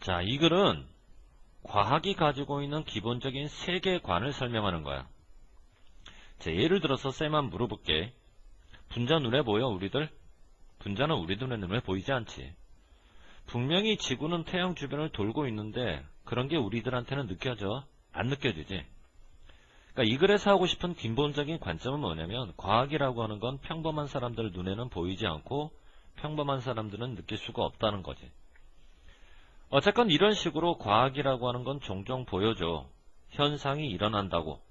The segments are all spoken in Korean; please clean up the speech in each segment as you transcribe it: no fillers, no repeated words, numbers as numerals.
자, 이 글은 과학이 가지고 있는 기본적인 세계관을 설명하는 거야. 자, 예를 들어서 쌤한 물어볼게. 분자 눈에 보여, 우리들? 분자는 우리들 눈에 보이지 않지. 분명히 지구는 태양 주변을 돌고 있는데 그런 게 우리들한테는 느껴져? 안 느껴지지? 그러니까 이 글에서 하고 싶은 기본적인 관점은 뭐냐면, 과학이라고 하는 건 평범한 사람들 눈에는 보이지 않고 평범한 사람들은 느낄 수가 없다는 거지. 어쨌건 이런 식으로 과학이라고 하는 건 종종 보여줘. 현상이 일어난다고.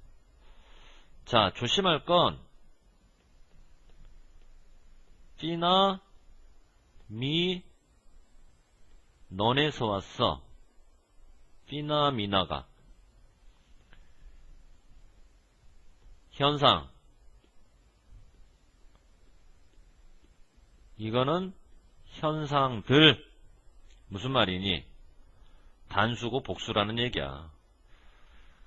자, 조심할 건 삐나 미 너네서 왔어. 삐나 미나가 현상, 이거는 현상들. 무슨 말이니? 단수고 복수라는 얘기야.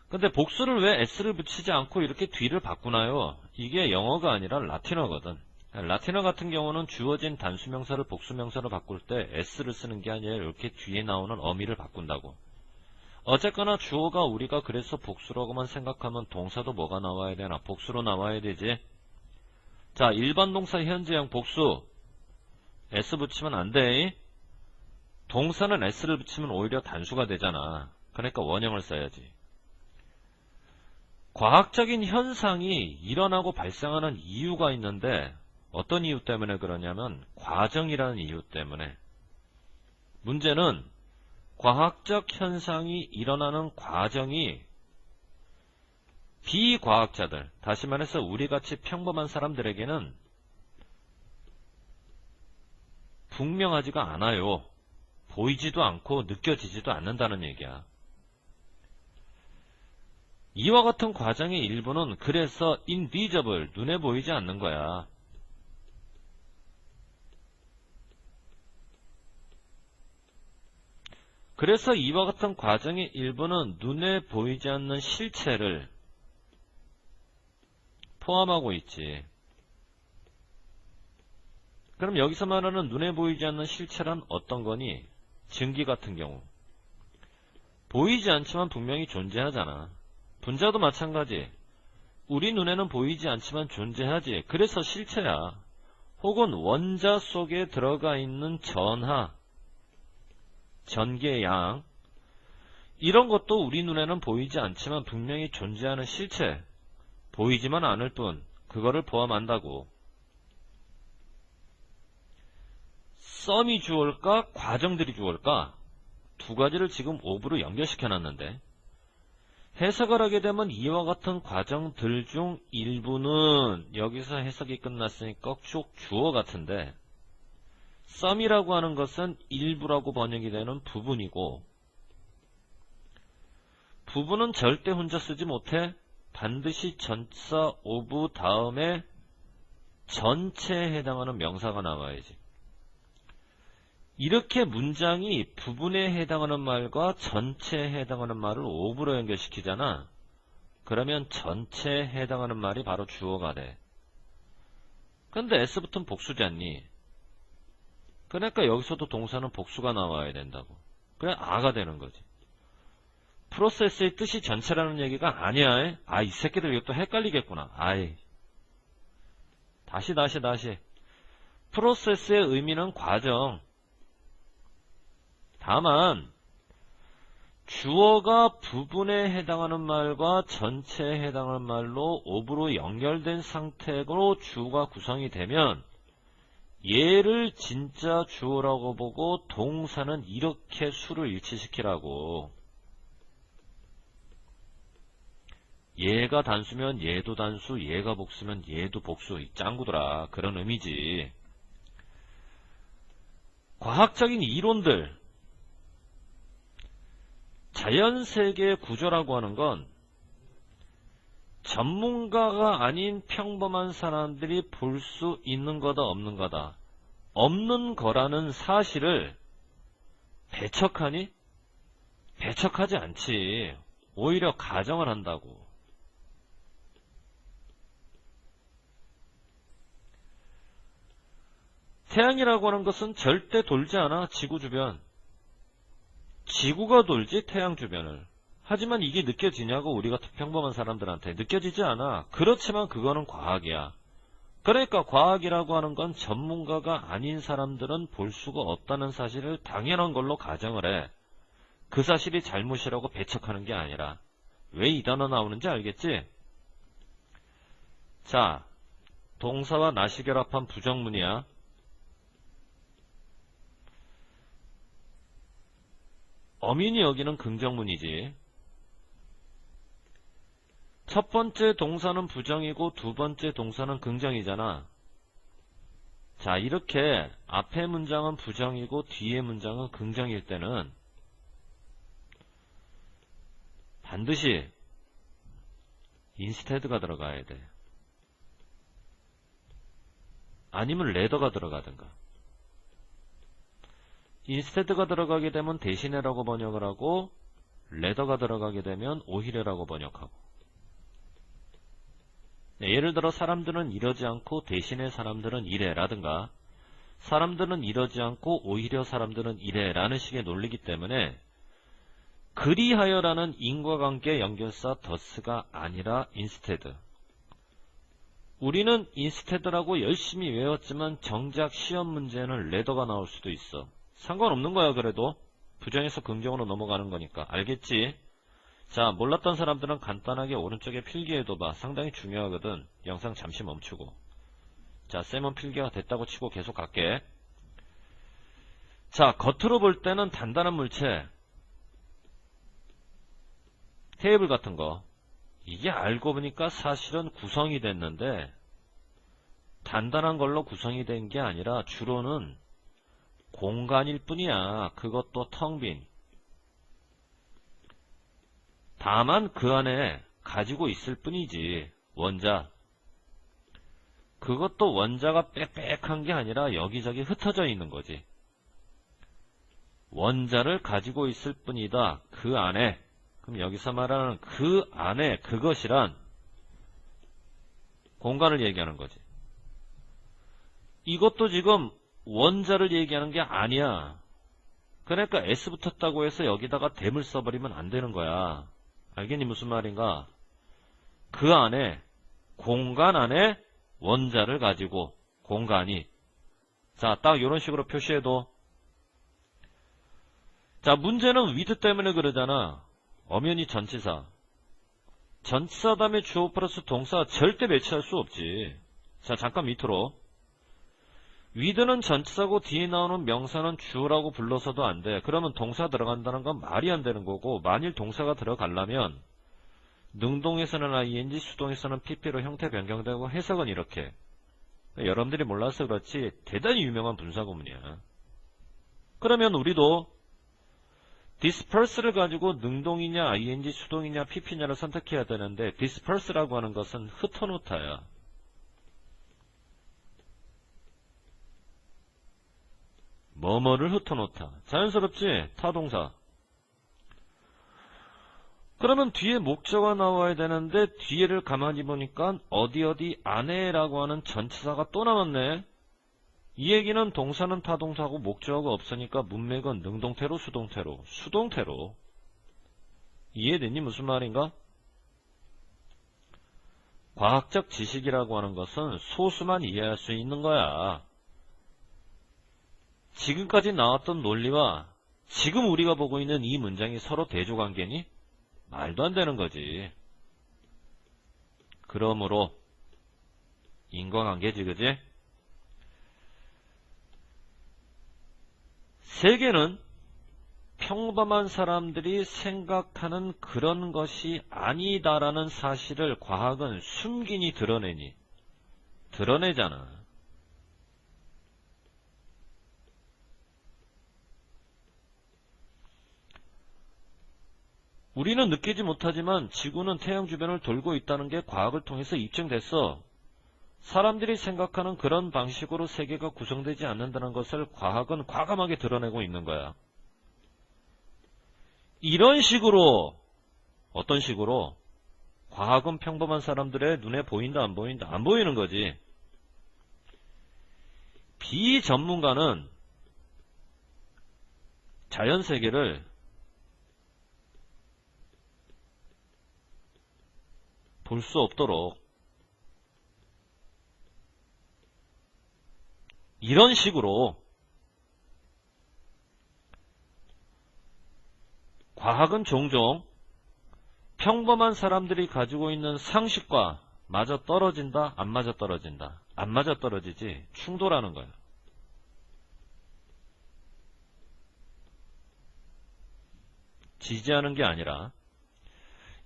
근데 복수를 왜 s를 붙이지 않고 이렇게 뒤를 바꾸나요? 이게 영어가 아니라 라틴어거든. 라틴어 같은 경우는 주어진 단수명사를 복수명사로 바꿀 때 s를 쓰는 게 아니라 이렇게 뒤에 나오는 어미를 바꾼다고. 어쨌거나 주어가 우리가 그래서 복수라고만 생각하면 동사도 뭐가 나와야 되나? 복수로 나와야 되지. 자, 일반 동사 현재형 복수 s 붙이면 안 돼. 동사는 s를 붙이면 오히려 단수가 되잖아. 그러니까 원형을 써야지. 과학적인 현상이 일어나고 발생하는 이유가 있는데 어떤 이유 때문에 그러냐면 과정이라는 이유 때문에. 문제는 과학적 현상이 일어나는 과정이 비과학자들, 다시 말해서 우리같이 평범한 사람들에게는 분명하지가 않아요. 보이지도 않고 느껴지지도 않는다는 얘기야. 이와 같은 과정의 일부는 그래서 invisible, 눈에 보이지 않는 거야. 그래서 이와 같은 과정의 일부는 눈에 보이지 않는 실체를 포함하고 있지. 그럼 여기서 말하는 눈에 보이지 않는 실체란 어떤 거니? 증기 같은 경우. 보이지 않지만 분명히 존재하잖아. 분자도 마찬가지. 우리 눈에는 보이지 않지만 존재하지. 그래서 실체야. 혹은 원자 속에 들어가 있는 전하, 전기의 양, 이런 것도 우리 눈에는 보이지 않지만 분명히 존재하는 실체, 보이지만 않을 뿐, 그거를 포함한다고. 썸이 주어일까? 과정들이 주어일까? 두 가지를 지금 오브로 연결시켜놨는데, 해석을 하게 되면 이와 같은 과정들 중 일부는, 여기서 해석이 끝났으니까 쭉 주어 같은데, 썸이라고 하는 것은 일부라고 번역이 되는 부분이고, 부분은 절대 혼자 쓰지 못해. 반드시 전치사 오브 다음에 전체에 해당하는 명사가 나와야지. 이렇게 문장이 부분에 해당하는 말과 전체에 해당하는 말을 오브로 연결시키잖아. 그러면 전체에 해당하는 말이 바로 주어가 돼. 근데 s 붙으면 복수지 않니? 그러니까 여기서도 동사는 복수가 나와야 된다고. 그래 아가 되는 거지. 프로세스의 뜻이 전체라는 얘기가 아니야. 아, 이 새끼들 이거 또 헷갈리겠구나. 아이. 다시. 프로세스의 의미는 과정. 다만 주어가 부분에 해당하는 말과 전체에 해당하는 말로 오브로 연결된 상태로 주어가 구성이 되면 얘를 진짜 주어라고 보고 동사는 이렇게 수를 일치시키라고. 얘가 단수면 얘도 단수, 얘가 복수면 얘도 복수. 이 짱구들아. 그런 의미지. 과학적인 이론들, 자연세계의 구조라고 하는 건 전문가가 아닌 평범한 사람들이 볼 수 있는 거다 없는 거다. 없는 거라는 사실을 배척하니? 배척하지 않지. 오히려 가정을 한다고. 태양이라고 하는 것은 절대 돌지 않아. 지구 주변. 지구가 돌지 태양 주변을. 하지만 이게 느껴지냐고 우리 같은 평범한 사람들한테 느껴지지 않아. 그렇지만 그거는 과학이야. 그러니까 과학이라고 하는 건 전문가가 아닌 사람들은 볼 수가 없다는 사실을 당연한 걸로 가정을 해. 그 사실이 잘못이라고 배척하는 게 아니라. 왜 이 단어 나오는지 알겠지? 자, 동사와 나시 결합한 부정문이야. 어민이 여기는 긍정문이지. 첫 번째 동사는 부정이고 두 번째 동사는 긍정이잖아. 자, 이렇게 앞의 문장은 부정이고 뒤의 문장은 긍정일 때는 반드시 instead가 들어가야 돼. 아니면 rather가 들어가든가. instead가 들어가게 되면 대신에라고 번역을 하고 rather가 들어가게 되면 오히려라고 번역하고. 예를 들어 사람들은 이러지 않고 대신에 사람들은 이래 라든가 사람들은 이러지 않고 오히려 사람들은 이래 라는 식의 논리이기 때문에 그리하여라는 인과관계 연결사 thus가 아니라 instead. 우리는 instead라고 열심히 외웠지만 정작 시험 문제는 rather가 나올 수도 있어. 상관없는 거야. 그래도 부정에서 긍정으로 넘어가는 거니까. 알겠지? 자, 몰랐던 사람들은 간단하게 오른쪽에 필기해둬봐. 상당히 중요하거든. 영상 잠시 멈추고. 자, 쌤은 필기가 됐다고 치고 계속 갈게. 자, 겉으로 볼 때는 단단한 물체, 테이블 같은 거, 이게 알고 보니까 사실은 구성이 됐는데 단단한 걸로 구성이 된 게 아니라 주로는 공간일 뿐이야. 그것도 텅 빈. 다만 그 안에 가지고 있을 뿐이지. 원자. 그것도 원자가 빽빽한 게 아니라 여기저기 흩어져 있는 거지. 원자를 가지고 있을 뿐이다. 그 안에. 그럼 여기서 말하는 그 안에 그것이란 공간을 얘기하는 거지. 이것도 지금 원자를 얘기하는 게 아니야. 그러니까 S 붙었다고 해서 여기다가 댐을 써버리면 안 되는 거야. 알겠니? 무슨 말인가? 그 안에, 공간 안에 원자를 가지고, 공간이. 자, 딱 이런 식으로 표시해도. 자, 문제는 with 때문에 그러잖아. 엄연히 전치사. 전치사 다음에 주어 플러스 동사 절대 매치할 수 없지. 자, 잠깐 밑으로. with는 전치사고 뒤에 나오는 명사는 주어라고 불러서도 안 돼. 그러면 동사 들어간다는 건 말이 안 되는 거고, 만일 동사가 들어가려면 능동에서는 ing, 수동에서는 pp로 형태 변경되고 해석은 이렇게. 여러분들이 몰라서 그렇지 대단히 유명한 분사구문이야. 그러면 우리도 disperse를 가지고 능동이냐 ing, 수동이냐 pp냐를 선택해야 되는데 disperse라고 하는 것은 흩어놓다야. 뭐뭐를 흩어놓다. 자연스럽지? 타동사. 그러면 뒤에 목적어가 나와야 되는데 뒤에를 가만히 보니까 어디 안에라고 하는 전치사가 또 남았네. 이 얘기는 동사는 타동사고 목적어가 없으니까 문맥은 능동태로 수동태로. 수동태로. 이해됐니? 무슨 말인가? 과학적 지식이라고 하는 것은 소수만 이해할 수 있는 거야. 지금까지 나왔던 논리와 지금 우리가 보고 있는 이 문장이 서로 대조관계니? 말도 안 되는 거지. 그러므로 인과관계지, 그지? 세계는 평범한 사람들이 생각하는 그런 것이 아니다라는 사실을 과학은 숨기니 드러내니? 드러내잖아. 우리는 느끼지 못하지만 지구는 태양 주변을 돌고 있다는 게 과학을 통해서 입증됐어. 사람들이 생각하는 그런 방식으로 세계가 구성되지 않는다는 것을 과학은 과감하게 드러내고 있는 거야. 이런 식으로, 어떤 식으로? 과학은 평범한 사람들의 눈에 보인다, 안 보인다? 안 보이는 거지. 비전문가는 자연세계를 볼 수 없도록 이런 식으로 과학은 종종 평범한 사람들이 가지고 있는 상식과 맞아떨어진다, 안 맞아떨어진다. 안 맞아떨어지지 충돌하는 거야. 지지하는 게 아니라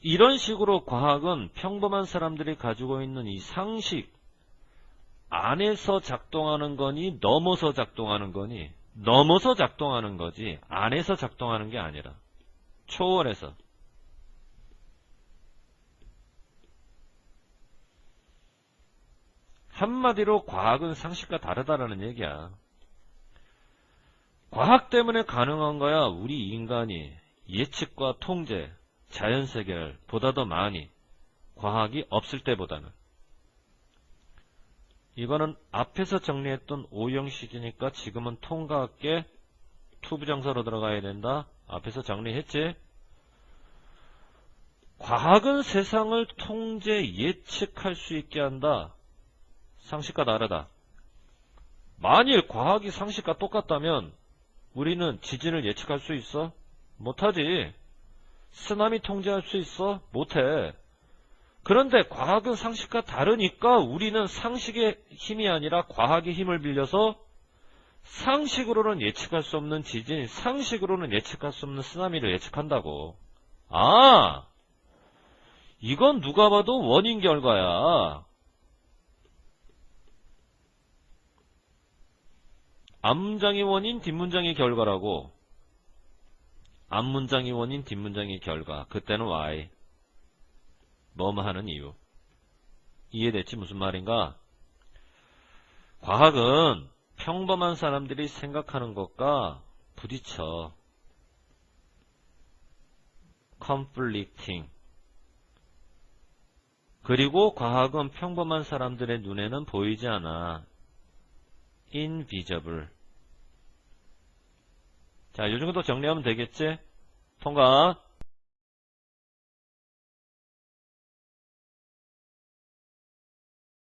이런 식으로 과학은 평범한 사람들이 가지고 있는 이 상식 안에서 작동하는 거니 넘어서 작동하는 거니 넘어서 작동하는 거지 안에서 작동하는 게 아니라 초월해서. 한마디로 과학은 상식과 다르다라는 얘기야. 과학 때문에 가능한 거야. 우리 인간이 예측과 통제, 자연세계보다 더 많이 과학이 없을 때보다는. 이거는 앞에서 정리했던 오형식이니까 지금은 통과할게. 투부정사로 들어가야 된다. 앞에서 정리했지? 과학은 세상을 통제, 예측할 수 있게 한다. 상식과 다르다. 만일 과학이 상식과 똑같다면 우리는 지진을 예측할 수 있어? 못하지. 쓰나미 통제할 수 있어? 못해. 그런데 과학은 상식과 다르니까 우리는 상식의 힘이 아니라 과학의 힘을 빌려서 상식으로는 예측할 수 없는 지진, 상식으로는 예측할 수 없는 쓰나미를 예측한다고. 아! 이건 누가 봐도 원인 결과야. 앞문장이 원인, 뒷문장이 결과라고. 앞문장이 원인, 뒷문장이 결과. 그때는 why. 뭐뭐 하는 이유. 이해됐지? 무슨 말인가? 과학은 평범한 사람들이 생각하는 것과 부딪혀. conflicting. 그리고 과학은 평범한 사람들의 눈에는 보이지 않아. invisible. 자, 요 정도 정리하면 되겠지? 통과.